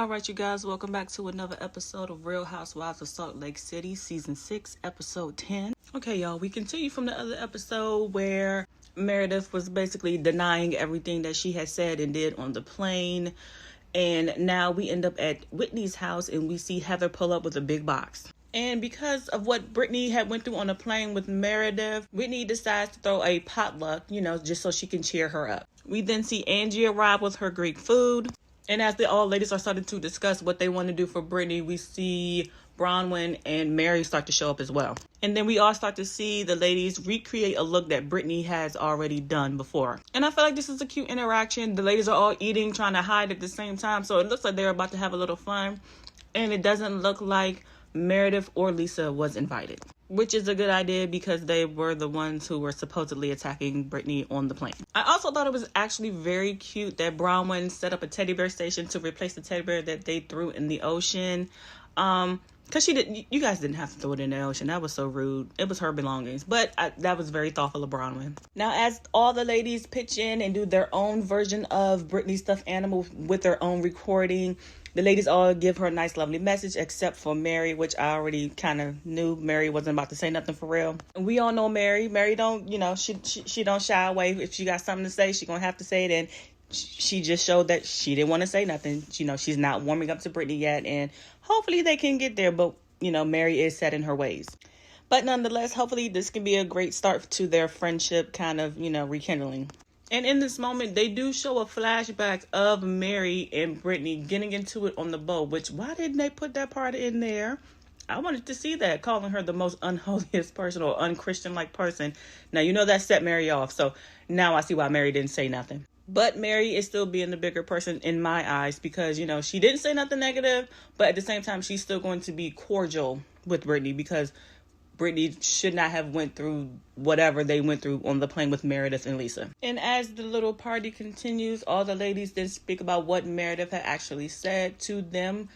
Alright, you guys, welcome back to another episode of Real Housewives of Salt Lake City, Season 6, Episode 10. Okay, y'all, we continue from the other episode where Meredith was basically denying everything that she had said and did on the plane. And now we end up at Whitney's house and we see Heather pull up with a big box. And because of what Brittany had went through on the plane with Meredith, Whitney decides to throw a potluck, just so she can cheer her up. We then see Angie arrive with her Greek food. And as the all ladies are starting to discuss what they want to do for Brittany, we see Bronwyn and Mary start to show up as well. And then we all start to see the ladies recreate a look that Brittany has already done before. And I feel like this is a cute interaction. The ladies are all eating, trying to hide at the same time. So it looks like they're about to have a little fun. And it doesn't look like Meredith or Lisa was invited, which is a good idea because they were the ones who were supposedly attacking Brittany on the plane. I also thought it was actually very cute that Bronwyn set up a teddy bear station to replace the teddy bear that they threw in the ocean. Because you guys didn't have to throw it in the ocean. That was so rude. It was her belongings. But that was very thoughtful of Bronwyn. Now, as all the ladies pitch in and do their own version of Brittany's stuffed animal with their own recording, the ladies all give her a nice, lovely message, except for Mary, which I already kind of knew Mary wasn't about to say nothing for real. And we all know Mary. Mary don't, she don't shy away. If she got something to say, she gonna have to say it. And she just showed that she didn't want to say nothing. She's not warming up to Brittany yet. And hopefully they can get there. But, Mary is set in her ways. But nonetheless, hopefully this can be a great start to their friendship kind of, rekindling. And in this moment, they do show a flashback of Mary and Brittany getting into it on the boat, which, why didn't they put that part in there? I wanted to see that, calling her the most unholiest person or unchristian-like person. Now, that set Mary off, so now I see why Mary didn't say nothing. But Mary is still being the bigger person in my eyes because, she didn't say nothing negative, but at the same time, she's still going to be cordial with Brittany because Brittany should not have went through whatever they went through on the plane with Meredith and Lisa. And as the little party continues, all the ladies then speak about what Meredith had actually said to them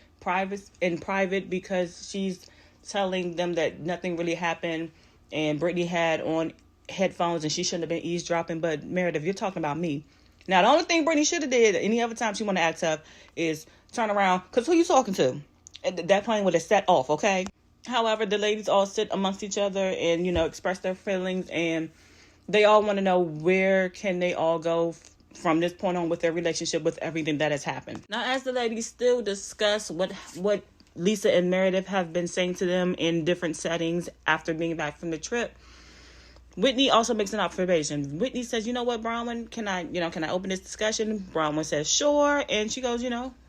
in private because she's telling them that nothing really happened and Brittany had on headphones and she shouldn't have been eavesdropping. But Meredith, you're talking about me. Now, the only thing Brittany should have did any other time she want to act tough is turn around, because who you talking to? That plane would have set off, okay? However, the ladies all sit amongst each other and, express their feelings, and they all want to know where can they all go from this point on with their relationship with everything that has happened. Now, as the ladies still discuss what Lisa and Meredith have been saying to them in different settings after being back from the trip, Whitney also makes an observation. Whitney says, you know what, Bronwyn, can I open this discussion? Bronwyn says, sure. And she goes,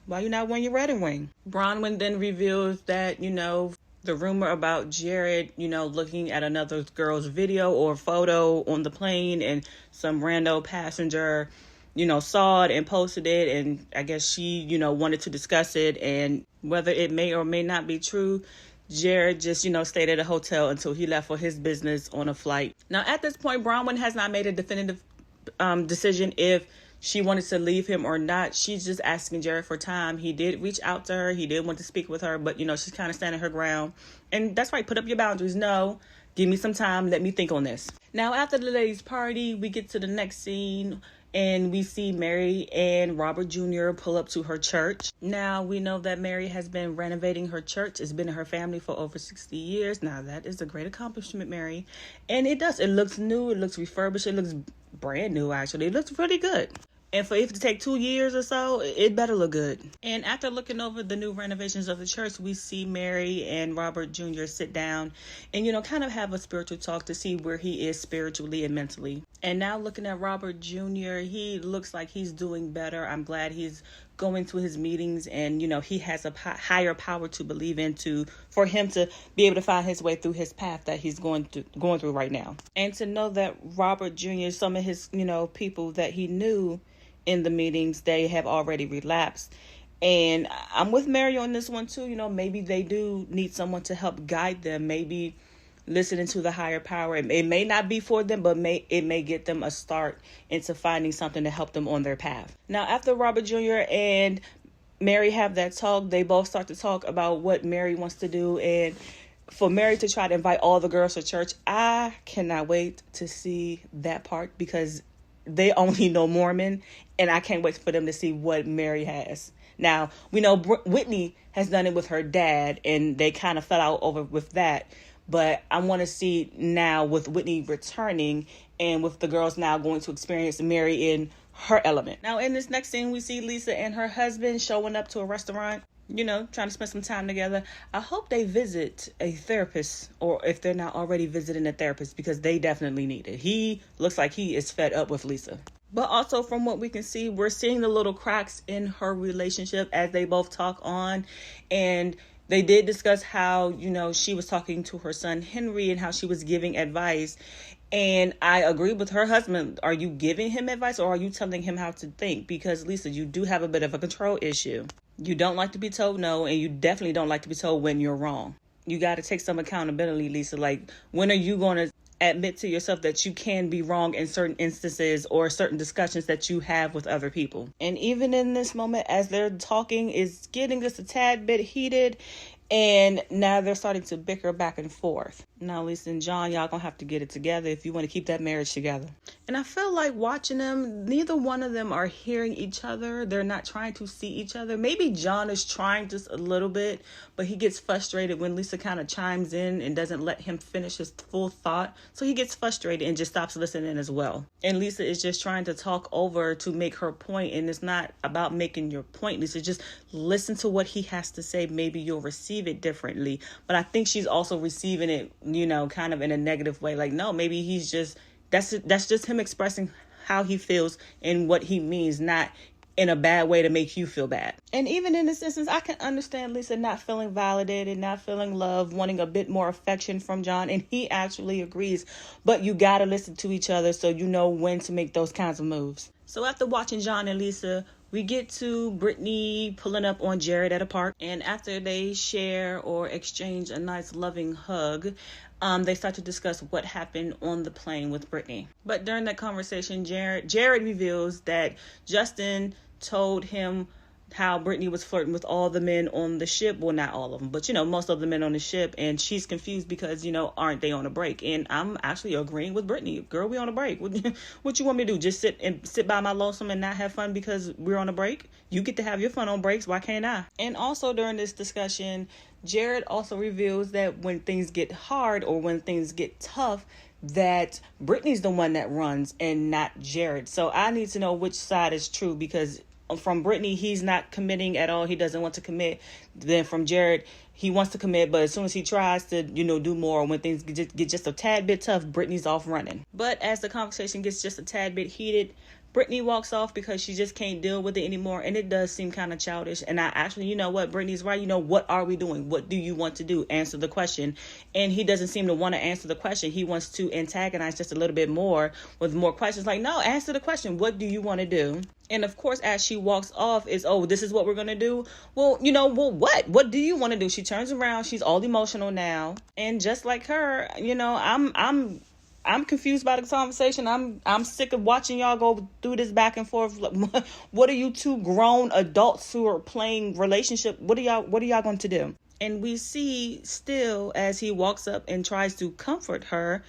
why you not wearing your wedding ring? Bronwyn then reveals that, the rumor about Jared, looking at another girl's video or photo on the plane and some rando passenger, saw it and posted it. And I guess she, wanted to discuss it. And whether it may or may not be true, Jared just, stayed at a hotel until he left for his business on a flight. Now, at this point, Bronwyn has not made a definitive decision if she wanted to leave him or not. She's just asking Jared for time. He did reach out to her. He did want to speak with her, but, she's kind of standing her ground. And that's right. Put up your boundaries. No, give me some time. Let me think on this. Now, after the ladies' party, we get to the next scene and we see Mary and Robert Jr. pull up to her church. Now, we know that Mary has been renovating her church. It's been in her family for over 60 years. Now, that is a great accomplishment, Mary. And it does. It looks new. It looks refurbished. It looks brand new, actually. It looks really good. And for it to take 2 years or so, it better look good. And after looking over the new renovations of the church, we see Mary and Robert Jr. sit down and, kind of have a spiritual talk to see where he is spiritually and mentally. And now looking at Robert Jr., he looks like he's doing better. I'm glad he's going to his meetings and, he has a higher power to believe in for him to be able to find his way through his path that he's going through right now. And to know that Robert Jr., some of his, people that he knew in the meetings, they have already relapsed. And I'm with Mary on this one too. Maybe they do need someone to help guide them, maybe listening to the higher power. It may not be for them, but it may get them a start into finding something to help them on their path. Now, after Robert Jr. and Mary have that talk, they both start to talk about what Mary wants to do. And for Mary to try to invite all the girls to church, I cannot wait to see that part because they only know Mormon, and I can't wait for them to see what Mary has. Now, we know Whitney has done it with her dad, and they kind of fell out over with that. But I want to see now with Whitney returning and with the girls now going to experience Mary in her element. Now, in this next scene, we see Lisa and her husband showing up to a restaurant, trying to spend some time together. I hope they visit a therapist, or if they're not already visiting a therapist, because they definitely need it. He looks like he is fed up with Lisa. But also from what we can see, we're seeing the little cracks in her relationship as they both talk on. And they did discuss how, she was talking to her son Henry and how she was giving advice. And I agree with her husband. Are you giving him advice, or are you telling him how to think? Because, Lisa, you do have a bit of a control issue. You don't like to be told no, and you definitely don't like to be told when you're wrong. You got to take some accountability, Lisa. Like, when are you going to admit to yourself that you can be wrong in certain instances or certain discussions that you have with other people? And even in this moment, as they're talking, is getting just a tad bit heated. And now they're starting to bicker back and forth. Now, Lisa and John, y'all gonna have to get it together if you want to keep that marriage together. And I feel like watching them, neither one of them are hearing each other. They're not trying to see each other. Maybe John is trying just a little bit, but he gets frustrated when Lisa kind of chimes in and doesn't let him finish his full thought. So he gets frustrated and just stops listening as well. And Lisa is just trying to talk over to make her point. And it's not about making your point, Lisa. Just listen to what he has to say. Maybe you'll receive it differently. But I think she's also receiving it, kind of in a negative way. Like, no, maybe he's just, that's just him expressing how he feels and what he means, not in a bad way to make you feel bad. And even in this instance, I can understand Lisa not feeling validated, not feeling love, wanting a bit more affection from John. And he actually agrees. But you got to listen to each other so you know when to make those kinds of moves. So after watching John and Lisa, we get to Brittany pulling up on Jared at a park. And after they share or exchange a nice loving hug, they start to discuss what happened on the plane with Brittany. But during that conversation, Jared reveals that Justin told him how Brittany was flirting with all the men on the ship. Well, not all of them, but, most of the men on the ship. And she's confused because, aren't they on a break? And I'm actually agreeing with Brittany. Girl, we on a break. What you want me to do? Just sit by my lonesome and not have fun because we're on a break? You get to have your fun on breaks. Why can't I? And also during this discussion, Jared also reveals that when things get hard or when things get tough, that Brittany's the one that runs and not Jared. So I need to know which side is true, because from Brittany, he's not committing at all. He doesn't want to commit. Then from Jared, he wants to commit, but as soon as he tries to, do more, when things get just a tad bit tough, Brittany's off running. But as the conversation gets just a tad bit heated, Brittany walks off because she just can't deal with it anymore. And it does seem kind of childish. And I actually, Brittany's right. What are we doing? What do you want to do? Answer the question. And he doesn't seem to want to answer the question. He wants to antagonize just a little bit more with more questions. Like, no, answer the question. What do you want to do? And of course, as she walks off, this is what we're going to do. Well, what? What do you want to do? She turns around. She's all emotional now. And just like her, I'm confused by the conversation. I'm sick of watching y'all go through this back and forth. What are you two grown adults who are playing relationship? What are y'all going to do? And we see still as he walks up and tries to comfort her,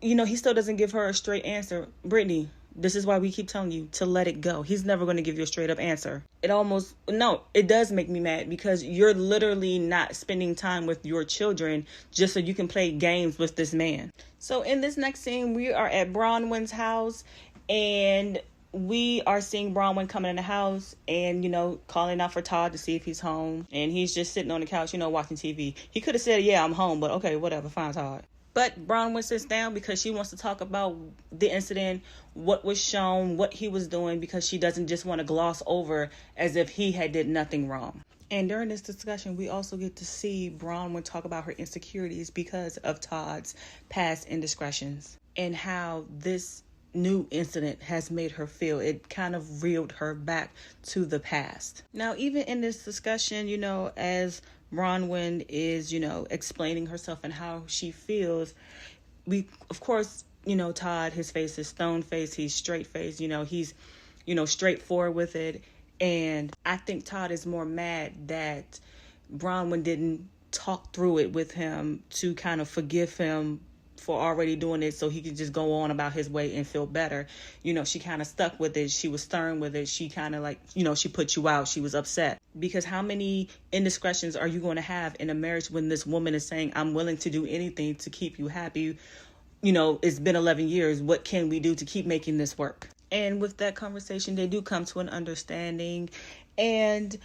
he still doesn't give her a straight answer. Brittany, this is why we keep telling you to let it go. He's never going to give you a straight up answer. It does make me mad because you're literally not spending time with your children just so you can play games with this man. So in this next scene, we are at Bronwyn's house, and we are seeing Bronwyn coming in the house and, calling out for Todd to see if he's home. And he's just sitting on the couch, watching TV. He could have said, yeah, I'm home, but okay, whatever, fine, Todd. But Bronwyn sits down because she wants to talk about the incident, what was shown, what he was doing, because she doesn't just want to gloss over as if he had did nothing wrong. And during this discussion, we also get to see Bronwyn talk about her insecurities because of Todd's past indiscretions and how this new incident has made her feel. It kind of reeled her back to the past. Now, even in this discussion, as Bronwyn is, explaining herself and how she feels, we, of course, Todd, his face is stone faced, he's straight faced, he's, straightforward with it. And I think Todd is more mad that Bronwyn didn't talk through it with him to kind of forgive him for already doing it so he could just go on about his way and feel better. You know, she kind of stuck with it. She was stern with it. She kind of like, you know, she put you out. She was upset. Because how many indiscretions are you going to have in a marriage when this woman is saying, I'm willing to do anything to keep you happy? You know, it's been 11 years. What can we do to keep making this work? And with that conversation, they do come to an understanding. And,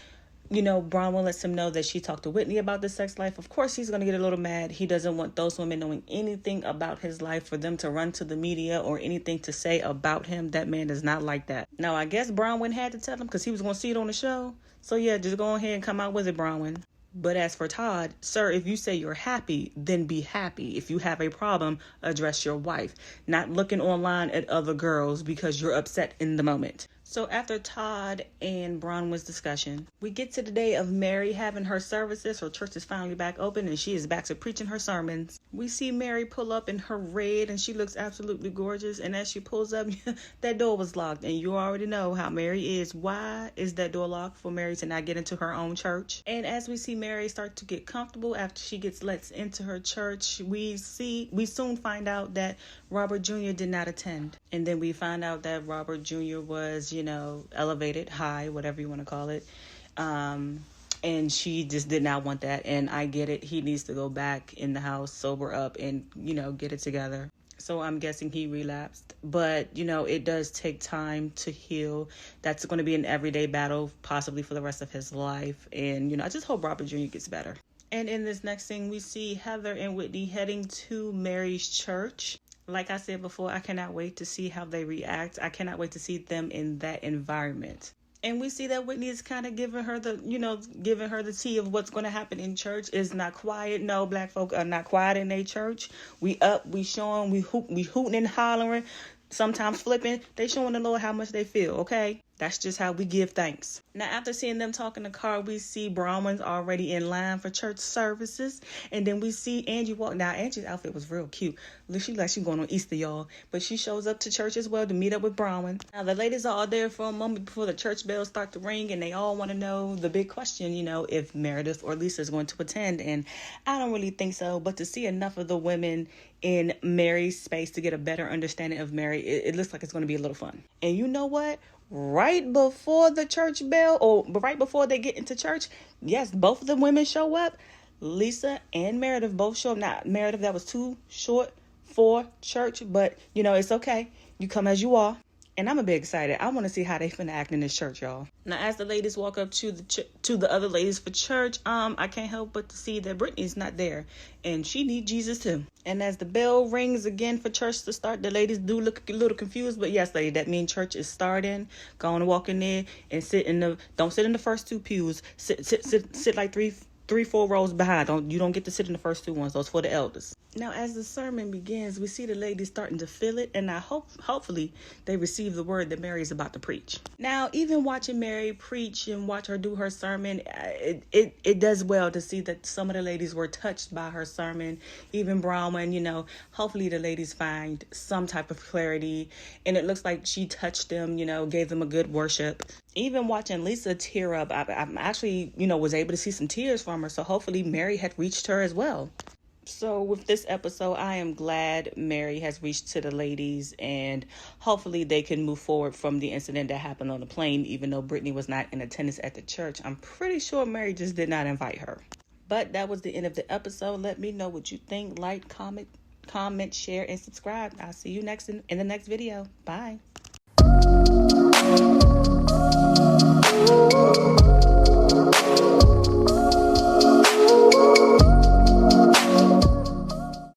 you know, Bronwyn lets him know that she talked to Whitney about the sex life. Of course, he's going to get a little mad. He doesn't want those women knowing anything about his life, for them to run to the media or anything to say about him. That man does not like that. Now, I guess Bronwyn had to tell him because he was going to see it on the show. So, yeah, just go ahead and come out with it, Bronwyn. But as for Todd, sir, if you say you're happy, then be happy. If you have a problem, address your wife. Not looking online at other girls because you're upset in the moment. So after Todd and Bronwyn's discussion, we get to the day of Mary having her services. Her church is finally back open and she is back to preaching her sermons. We see Mary pull up in her red and she looks absolutely gorgeous. And as she pulls up, that door was locked. And you already know how Mary is. Why is that door locked? For Mary to not get into her own church. And as we see Mary start to get comfortable after she gets let into her church, we soon find out that Robert Jr. did not attend. And then we find out that Robert Jr. was, you know, elevated, high, whatever you want to call it. And she just did not want that. And I get it. He needs to go back in the house, sober up, and, you know, get it together. So I'm guessing he relapsed. But, you know, it does take time to heal. That's going to be an everyday battle, possibly for the rest of his life. And, you know, I just hope Robert Jr. gets better. And in this next thing, we see Heather and Whitney heading to Mary's church. Like I said before, I cannot wait to see how they react. I cannot wait to see them in that environment. And we see that Whitney is kind of giving her the tea of what's going to happen in church. It's not quiet. No, black folk are not quiet in their church. We up, we showing, we hooting and hollering, sometimes flipping. They showing the Lord how much they feel, okay? That's just how we give thanks. Now, after seeing them talk in the car, we see Bronwyn's already in line for church services. And then we see Angie walk. Now, Angie's outfit was real cute. She like she going on Easter, y'all. But she shows up to church as well to meet up with Bronwyn. Now, the ladies are all there for a moment before the church bells start to ring. And they all want to know the big question, you know, if Meredith or Lisa is going to attend. And I don't really think so. But to see enough of the women in Mary's space to get a better understanding of Mary, it looks like it's going to be a little fun. And you know what? Right before the church bell, or right before they get into church, yes, both of the women show up. Lisa and Meredith both show up. Now, Meredith, that was too short for church, but, you know, it's okay. You come as you are. And I'm a bit excited. I want to see how they finna act in this church, y'all. Now, as the ladies walk up to the other ladies for church, I can't help but to see that Brittany's not there. And she needs Jesus too. And as the bell rings again for church to start, the ladies do look a little confused. But yes, lady, that means church is starting. Go on and walk in there and don't sit in the first two pews. Sit like three, 4 rows behind. You don't get to sit in the first two ones. Those for the elders. Now, as the sermon begins, we see the ladies starting to feel it, and hopefully they receive the word that Mary is about to preach. Now, even watching Mary preach and watch her do her sermon, it does well to see that some of the ladies were touched by her sermon. Even Bronwyn, you know, hopefully the ladies find some type of clarity, and it looks like she touched them, you know, gave them a good worship. Even watching Lisa tear up, I'm actually, you know, was able to see some tears from her, so hopefully Mary had reached her as well. So with this episode, I am glad Mary has reached to the ladies, and hopefully they can move forward from the incident that happened on the plane, even though Brittany was not in attendance at the church. I'm pretty sure Mary just did not invite her. But that was the end of the episode. Let me know what you think. Like, comment, share, and subscribe. I'll see you in the next video. Bye.